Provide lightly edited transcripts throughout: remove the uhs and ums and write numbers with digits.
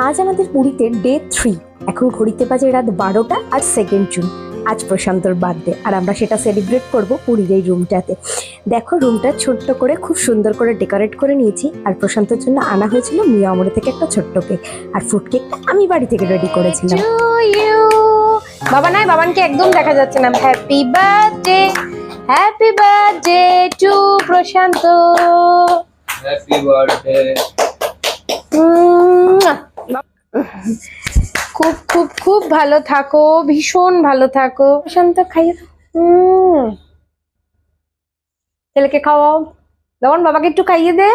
আজ আমাদের পুরীতে ডে 3। এখন ঘড়িতে বাজে রাত 12টা আর 2 জুন। আজ প্রশান্তর বার্থডে আর আমরা সেটা সেলিব্রেট করব পুরীর এই রুমটাতে। দেখো রুমটা ছোট্ট করে খুব সুন্দর করে ডেকোরেট করে নিয়েছি। আর প্রশান্তর জন্য আনা হয়েছিল মিয়ামরে থেকে একটা ছোট্ট কেক, আর ফুড কেকটা আমি বাড়ি থেকে রেডি করেছিলাম। বাবা নাই, বাবানকে একদম দেখা যাচ্ছে না। Happy birthday to Prashant. Happy birthday. খুব খুব খুব ভালো থাকো, ভীষণ ভালো থাকো। প্রশান্ত খাইয়ে ছেলেকে খাওয়াও। যেমন বাবাকে একটু খাইয়ে দে।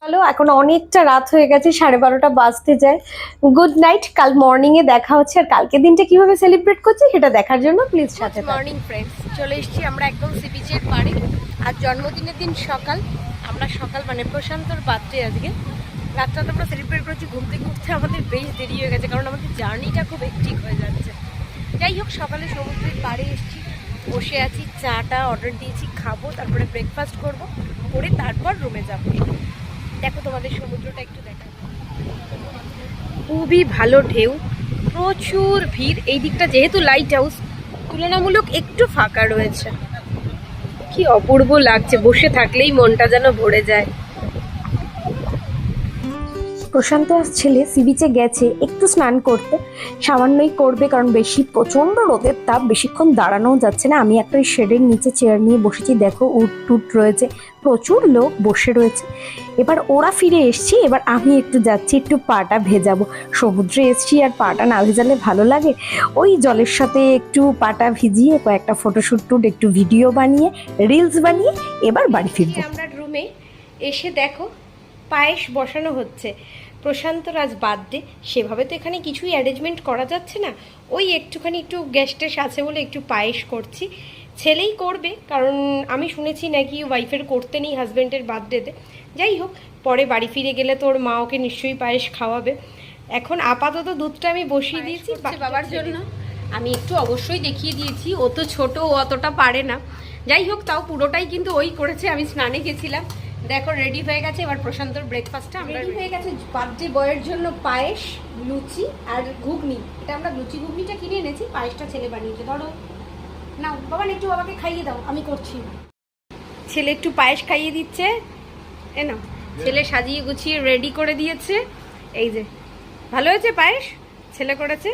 চলো, এখন অনেকটা রাত হয়ে গেছে, 12:30 বাজতে যায়। গুড নাইট, কাল মর্নিং এ দেখা হচ্ছে। আর কালকে দিনটা কিভাবে সেলিব্রেট করছি সেটা দেখার জন্য প্লিজ সাথে থাকো। মর্নিং ফ্রেন্ডস, চলে এসেছি আমরা একদম সি বিচের পাড়ে। আর জন্মদিনের দিন সকাল, আমরা সকাল মানে প্রশান্তর বার্থডে আজকে। রাতটা তো আমরা সেলিব্রেট করেছি, ঘুম থেকে উঠতে আমাদের বেশ দেরি হয়ে গেছে, কারণ আমাদের জার্নিটা খুব হেক্টিক হয়ে যাচ্ছে। যাই হোক, সকালে সমুদ্রের পাড়ে এসেছি, বসে আছি, চাটা অর্ডার দিয়েছি, খাবো, তারপরে ব্রেকফাস্ট করবো, করে তারপর রুমে যাবো। দেখো তোমাদের সমুদ্রটা একটু দেখা, খুবই ভালো ঢেউ, প্রচুর ভিড়। এই দিকটা যেহেতু লাইট হাউস, তুলনামূলক একটু ফাঁকা রয়েছে। কি অপূর্ব লাগছে, বসে থাকলেই মনটা যেন ভরে যায়। প্রশান্ত আর ছেলে সি বিচে গেছে একটু স্নান করতে, সামান্যই করবে, কারণ বেশি প্রচন্ড রোদের তাপ, বেশিক্ষণ দাঁড়ানোও যাচ্ছে না। আমি একটা শেডের নিচে চেয়ার নিয়ে বসেছি, দেখো উট টুট রয়েছে, প্রচুর লোক বসে রয়েছে। এবার ওরা ফিরে এসছি, এবার আমি একটু যাচ্ছি, একটু পাটা ভেজাবো। সমুদ্রে এসছি আর পাটা না ভেজালে ভালো লাগে? ওই জলের সাথে একটু পাটা ভিজিয়ে কয়েকটা ফটোশুট টুট, একটু ভিডিও বানিয়ে, রিলস বানিয়ে এবার বাড়ি ফিরবো। আমরা রুমে এসে দেখো পায়েস বসানো হচ্ছে। প্রশান্তর আজ বার্থডে, সেভাবে তো এখানে কিছুই অ্যারেঞ্জমেন্ট করা যাচ্ছে না। ওই একটুখানি একটু গেস্ট টেস্ট আছে বলে একটু পায়েস করছি। ছেলেই করবে, কারণ আমি শুনেছি নাকি ওয়াইফের করতে নেই হাজব্যান্ডের বার্থডেতে। যাই হোক, পরে বাড়ি ফিরে গেলে তোর মা ওকে নিশ্চয়ই পায়েস খাওয়াবে। এখন আপাতত দুধটা আমি বসিয়ে দিয়েছি বাবার জন্য। আমি একটু অবশ্যই দেখিয়ে দিয়েছি, ও তো ছোট, ও অতটা পারে না। যাই হোক, তাও পুরোটাই কিন্তু ওই করেছে, আমি স্নানে গেছিলাম। দেখো রেডি হয়ে গেছে। এবার প্রশান্তর ব্রেকফাস্টটা রেডি হয়ে গেছে। বার্থডে বয়ের জন্য পায়েস, লুচি আর ঘুগনি। এটা আমরা লুচি ঘুগনিটা কিনে এনেছি, পায়েসটা ছেলে বানিয়েছে। ধরো নাও বাবা, একটু বাবাকে খাইয়ে দাও, আমি করছি। ছেলে একটু পায়েস খাইয়ে দিচ্ছে। এ নাও, ছেলে সাজিয়ে গুছিয়ে রেডি করে দিয়েছে। এই যে ভালো হয়েছে পায়েস, ছেলে করেছে।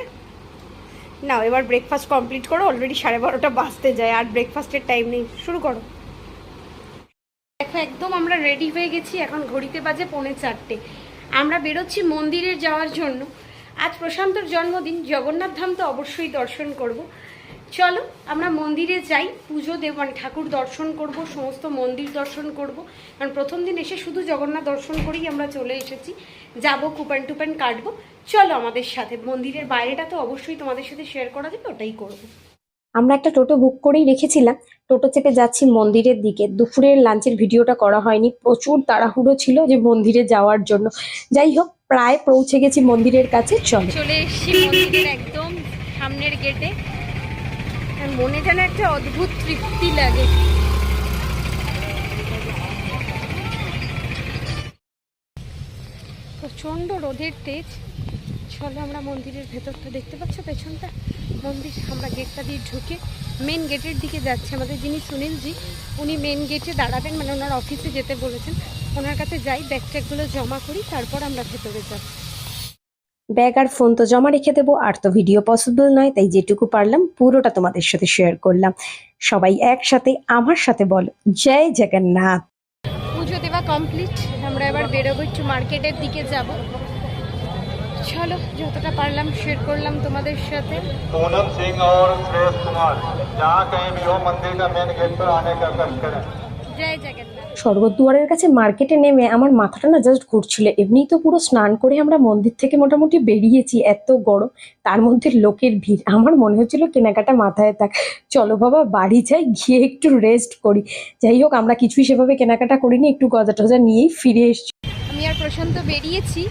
নাও এবার ব্রেকফাস্ট কমপ্লিট করো, অলরেডি 12:30 বাজতে যায়, আর ব্রেকফাস্টের টাইম নেই, শুরু করো। দেখো একদম আমরা রেডি হয়ে গেছি, এখন ঘড়িতে বাজে 3:45। আমরা বেরোচ্ছি মন্দিরে যাওয়ার জন্য। আজ প্রশান্তর জন্মদিন, জগন্নাথ ধাম তো অবশ্যই দর্শন করব। চলো আমরা মন্দিরে যাই, পুজো দেব, মানে ঠাকুর দর্শন করব, সমস্ত মন্দির দর্শন করব। কারণ প্রথম দিন এসে শুধু জগন্নাথ দর্শন করেই আমরা চলে এসেছি। যাব, কুপন টুপন কাটবো। চলো আমাদের সাথে, মন্দিরের বাইরেটা তো অবশ্যই তোমাদের সাথে শেয়ার করা যাবে, ওটাই করব। আমরা একটা টোটো বুক করেই রেখেছিলাম, টোটো চেপে যাচ্ছি মন্দিরের দিকে। দুপুরের লাঞ্চের ভিডিওটা করা হয়নি, প্রচুর তাড়াহুড়ো ছিল যে মন্দিরে যাওয়ার জন্য। যাই হোক, প্রায় পৌঁছে গেছি মন্দিরের কাছে। চলে এসেছি মন্দিরের একদম সামনের গেটে। মনে যেন একটা অদ্ভুত তৃপ্তি লাগে। প্রচন্ড রোদের তেজ। চলো আমরা মন্দিরের ভেতরটা, দেখতে পাচ্ছ পেছনটা মন্দির। আমরা গেটটা দিয়ে ঢুকে মেন গেটের দিকে যাচ্ছি। আমাদের যিনি সুনীলজি, উনি মেন গেটে দাঁড়াবেন, মানে ওনার অফিসে যেতে বলেছেন। ওনার কাছে যাই, ব্যাগ ট্যাগগুলো জমা করি, তারপর আমরা ভেতরে যাব। ব্যাগ আর ফোন তো জমা রেখে দেবো, আর তো ভিডিও পসিবল নয়, তাই যেটুকু পারলাম পুরোটা তোমাদের সাথে শেয়ার করলাম। সবাই একসাথে আমার সাথে বলো, জয় জগন্নাথ। পুজো দেওয়া কমপ্লিট, আমরা এবার বেরোবো, একটু মার্কেটের দিকে যাব। চলো, যতটা পারলাম শেয়ার করলাম তোমাদের সাথে। पूनम सिंह और सुरेश कुमार, जहाँ कहीं भी हो मंदिर का मेन गेट पर आने का कष्ट करें। জয় জগন্নাথ। স্বর্গদ্বারের কাছে মার্কেটে নেমে আমার মাথাটা না জাস্ট ঘুরছিল। এমনিই তো পুরো স্নান করে আমরা মন্দির থেকে মোটামুটি বেরিয়েছি, এত গরম, তার মধ্যে লোকের ভিড়। আমার মনে হচ্ছিল কেনাকাটা মাথায় থাক, চলো বাবা বাড়ি যাই, গিয়ে একটু রেস্ট করি। যাই হোক, আমরা কিছুই সেভাবে কেনাকাটা করিনি, একটু গজা টজা নিয়েই ফিরে এসছি। আমি আর প্রশান্ত বেরিয়েছি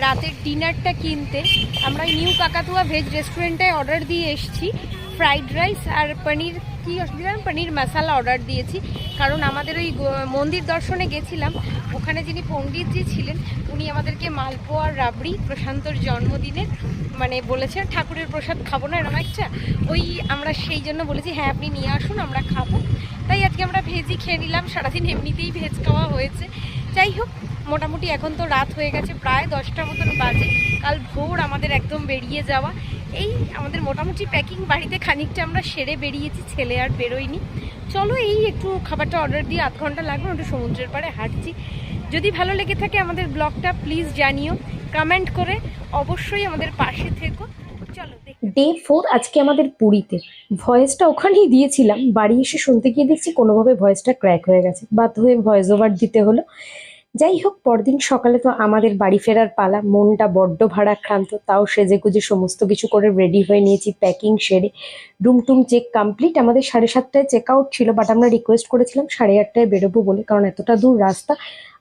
রাতের ডিনারটা কিনতে। আমরা নিউ কাকাতুয়া ভেজ রেস্টুরেন্টে অর্ডার দিয়ে এসেছি। ফ্রাইড রাইস আর পনির কি দিলাম, পনির মশালা অর্ডার দিয়েছি। কারণ আমাদের ওই মন্দির দর্শনে গেছিলাম, ওখানে যিনি পণ্ডিতজি ছিলেন উনি আমাদেরকে মালপোয়া আর রাবড়ি প্রশান্তর জন্মদিনের মানে বলেছেন ঠাকুরের প্রসাদ খাবো না এরকম একটা, ওই আমরা সেই জন্য বলেছি হ্যাঁ আপনি নিয়ে আসুন আমরা খাবো। তাই আজকে আমরা ভেজই খেয়ে নিলাম, সারাদিন এমনিতেই ভেজ খাওয়া হয়েছে। যাই হোক, মোটামুটি এখন তো রাত হয়ে গেছে, প্রায় 10টা মতন বাজে। কাল ভোর আমাদের একদম বেরিয়ে যাওয়া। এই আমাদের মোটামুটি প্যাকিং বাড়িতে খানিকটা আমরা সেরে বেরিয়েছি, ছেলে আর বেরোয়নি। চলো এই একটু খাবারটা অর্ডার দিয়ে আধ ঘন্টা লাগবে, একটু সমুদ্রের পাড়ে হাঁটছি। যদি ভালো লেগে থাকে আমাদের ব্লগটা প্লিজ জানিও কমেন্ট করে, অবশ্যই আমাদের পাশে থেকো। চলো ডে 4 আজকে আমাদের পুরীতে। ভয়েসটা ওখানেই দিয়েছিলাম, বাড়ি এসে শুনতে গিয়ে দেখছি কোনোভাবে ভয়েসটা ক্র্যাক হয়ে গেছে, বাধ্য হয়ে ভয়েস ওভার দিতে হলো। যাই হোক, পরদিন সকালে তো আমাদের বাড়ি ফেরার পালা। মনটা বড্ড ভারাক্রান্ত, তাও সেজে গুজে সমস্ত কিছু করে রেডি হয়ে নিয়েছি, প্যাকিং সেরে। রুম টুম চেক কমপ্লিট। আমাদের 7:30টায় চেক আউট ছিল, বাট আমরা রিকোয়েস্ট করেছিলাম 8:30টায় বেরোবো বলে, কারণ এতটা দূর রাস্তা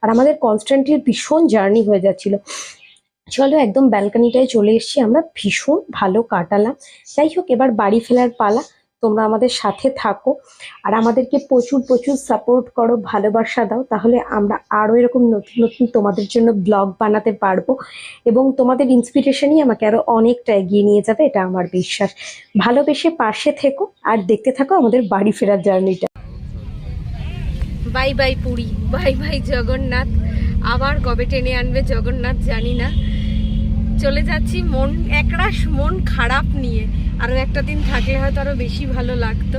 আর আমাদের কনস্ট্যান্টলি ভীষণ জার্নি হয়ে যাচ্ছিল। চলো একদম ব্যালকনিটায় চলে এসেছি আমরা, ভীষণ ভালো কাটালাম। যাই হোক, এবার বাড়ি ফেরার পালা। তোমরা আমাদের সাথে থাকো আর আমাদেরকে প্রচুর প্রচুর সাপোর্ট করো, ভালোবাসা দাও, তাহলে আমরা আরও এরকম নতুন নতুন তোমাদের জন্য ব্লগ বানাতে পারবো এবং তোমাদের ইন্সপিরেশনই আমাকে আরও অনেকটা এগিয়ে নিয়ে যাবে, এটা আমার বিশ্বাস। ভালোবেসে পাশে থেকো আর দেখতে থাকো আমাদের বাড়ি ফেরার জার্নিটা। Bye bye Puri, bye bye Jagannath. আবার কবে টেনে আনবে জগন্নাথ জানি না। চলে যাচ্ছি মন একরাশ মন খারাপ নিয়ে, আরও একটা দিন থাকলে হয়তো আরও বেশি ভালো লাগতো।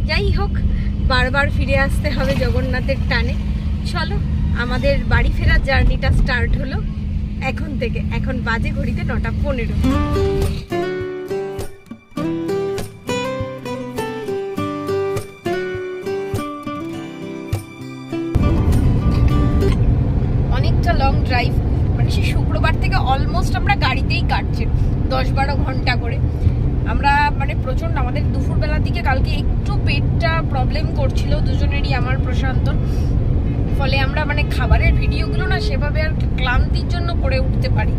যাই হোক, বারবার ফিরে আসতে হবে জগন্নাথের টানে। চলো আমাদের বাড়ি ফেরার জার্নিটা স্টার্ট হলো এখন থেকে। এখন বাজে ঘড়িতে 9:15। অনেকটা লং ড্রাইভ, মানে সেই শুক্রবার থেকে অলমোস্ট আমরা গাড়িতেই কাটছে 10-12 ঘন্টা করে। আমরা মানে প্রচণ্ড, আমাদের দুপুরবেলার দিকে কালকে একটু পেটটা প্রবলেম করছিল দুজনেরই, আমার প্রশান্তর। ফলে আমরা মানে খাবারের ভিডিওগুলো না সেভাবে আর ক্লান্তির জন্য করে উঠতে পারি।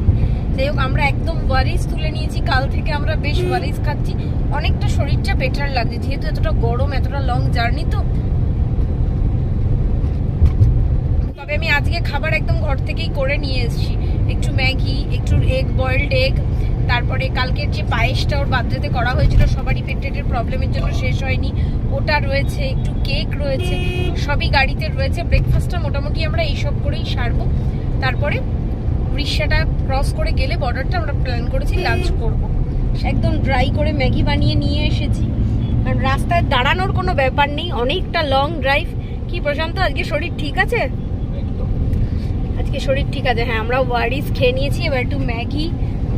যাই হোক, আমরা একদম ওয়ারিস তুলে নিয়েছি, কাল থেকে আমরা বেশ ওয়ারিস খাচ্ছি। অনেকটা শরীরটা বেটার লাগছে, যেহেতু এতটা গরম, এতটা লং জার্নি তো। তবে আমি আজকে খাবার একদম ঘর থেকেই করে নিয়ে এসেছি, একটু ম্যাগি, একটু এগ, বয়েলড এগ, তারপরে কালকের যে পায়েসটা ওর বার্থডেতে করা হয়েছিল, সবারই পেটের প্রবলেমের জন্য শেষ হয়নি, ওটা রয়েছে, একটু কেক রয়েছে, সবই গাড়িতে রয়েছে। ব্রেকফাস্টটা মোটামুটি আমরা এইসব করেই সারবো। তারপরে উড়িষ্যাটা ক্রস করে গেলে বর্ডারটা আমরা প্ল্যান করেছি লাঞ্চ করব। একদম ড্রাই করে ম্যাগি বানিয়ে নিয়ে এসেছি, কারণ রাস্তায় দাঁড়ানোর কোনো ব্যাপার নেই, অনেকটা লং ড্রাইভ। কি প্রশান্ত, আজকে শরীর ঠিক আছে? আজকে শরীর ঠিক আছে, হ্যাঁ। আমরা ওয়ারিস খেয়ে নিয়েছি, এবার একটু ম্যাগি,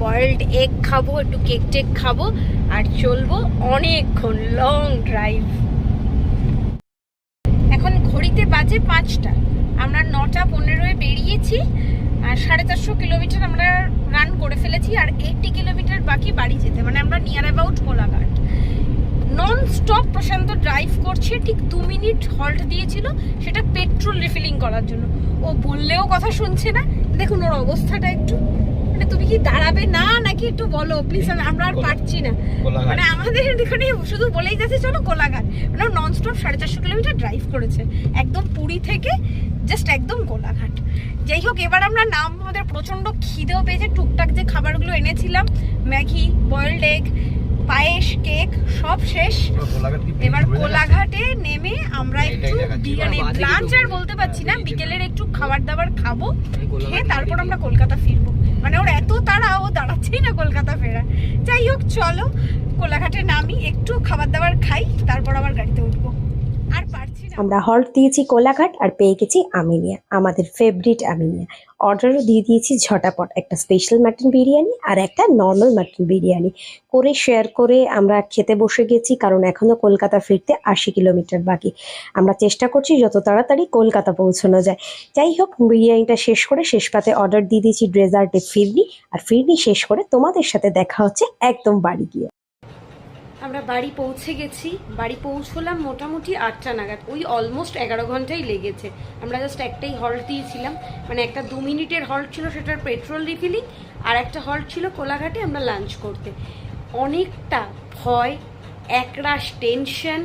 বয়েলড এগ খাবো, একটু কেক টেক খাবো আর চলবো অনেকক্ষণ লং ড্রাইভ। এখন ঘড়িতে বাজে 5টা, আমরা 9:15 বেরিয়েছি আর 450 কিলোমিটার আমরা রান করে ফেলেছি, আর 80 কিলোমিটার বাকি বাড়ি যেতে। মানে আমরা near about Kolaghat. Non stop Prashant drive করছে, ঠিক 2 মিনিট হল্ট দিয়েছিল, সেটা পেট্রোল রিফিলিং করার জন্য। ও বললেও কথা শুনছে না, দেখুন ওর অবস্থাটা একটু। মানে তুমি কি দাঁড়াবে না নাকি একটু বলো প্লিজ, আমরা আর পারছি না। মানে আমাদের এখানে শুধু বলেই যাচ্ছে চলো কোলাঘাট, মানে নন স্টপ 450 কিলোমিটার ড্রাইভ করেছে, একদম পুরী থেকে জাস্ট একদম কোলাঘাট। যাই হোক, এবার আমরা নামবো। আমাদের প্রচন্ড খিদেও পেয়েছে, টুকটাক যে খাবারগুলো এনেছিলাম, ম্যাগি, বয়েলড এগ, পায়েস, কেক সব শেষ। এবার কোলাঘাটে নেমে আমরা একটু মানে লাঞ্চ আর বলতে পারছি না, বিকেলের একটু খাবার দাবার খাবো, খেয়ে তারপর আমরা কলকাতা ফিরবো। মানে ওর এত তাড়া, ও দাঁড়াচ্ছেই না কলকাতা ফেরা। যাই হোক, চলো কোলাঘাটে নামি, একটু খাবার দাবার খাই, তারপর আবার গাড়িতে উঠবো। আর পারছি না। আমরা হল্ট দিয়েছি কোলাঘাট আর পেয়ে গেছি আমিনিয়া, আমাদের ফেভারিট আমিনিয়া। অর্ডারও দিয়ে দিয়েছি ঝটাপট, একটা স্পেশাল মাটন বিরিয়ানি আর একটা নর্মাল মাটন বিরিয়ানি করে শেয়ার করে আমরা খেতে বসে গেছি, কারণ এখনো কলকাতা ফিরতে 80 কিলোমিটার বাকি। আমরা চেষ্টা করছি যত তাড়াতাড়ি কলকাতা পৌঁছানো যায়। যাই হোক, বিরিয়ানিটা শেষ করে শেষ পাতে অর্ডার দিয়ে দিয়েছি ডেজার্টে ফিরনি, আর ফিরনি শেষ করে তোমাদের সাথে দেখা হচ্ছে একদম বাড়ি গিয়ে। আমরা বাড়ি পৌঁছে গেছি, বাড়ি পৌঁছলাম মোটামুটি 8টা নাগাদ, ওই অলমোস্ট 11 ঘন্টাই লেগেছে। আমরা জাস্ট একটাই হল্ট দিয়েছিলাম, মানে একটা 2 মিনিটের হল্ট ছিল, সেটার পেট্রোল রিফিলিং, আর একটা হল্ট ছিল কোলাঘাটে আমরা লাঞ্চ করতে। অনেকটা ভয়, একরাশ টেনশন,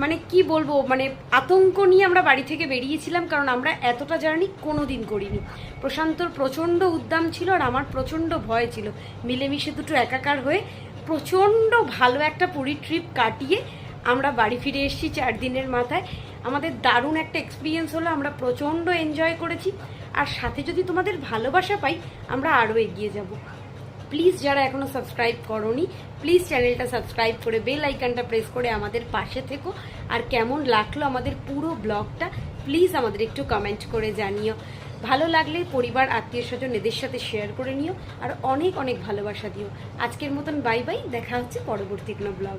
মানে কি বলবো, মানে আতঙ্ক নিয়ে আমরা বাড়ি থেকে বেরিয়েছিলাম, কারণ আমরা এতটা জার্নি কোনো দিন করিনি। প্রশান্তর প্রচণ্ড উদ্দাম ছিল আর আমার প্রচণ্ড ভয় ছিল, মিলেমিশে দুটো একাকার হয়ে প্রচণ্ড ভালো একটা পুরী ট্রিপ কাটিয়ে আমরা বাড়ি ফিরে এসেছি 4 দিনের মাথায়। আমাদের দারুণ একটা এক্সপিরিয়েন্স হলো, আমরা প্রচণ্ড এনজয় করেছি, আর সাথে যদি তোমাদের ভালোবাসা পাই আমরা আরও এগিয়ে যাব। প্লিজ যারা এখনও সাবস্ক্রাইব করোনি, প্লিজ চ্যানেলটা সাবস্ক্রাইব করে বেল আইকনটা প্রেস করে আমাদের পাশে থেকো। আর কেমন লাগলো আমাদের পুরো ব্লগটা প্লিজ আমাদের একটু কমেন্ট করে জানিও। ভালো লাগলে পরিবার, আত্মীয় স্বজন এদের সাথে শেয়ার করে নিও, আর অনেক অনেক ভালোবাসা দিও। আজকের মতন বাই বাই, দেখা হচ্ছে পরবর্তী কোনো ব্লগ।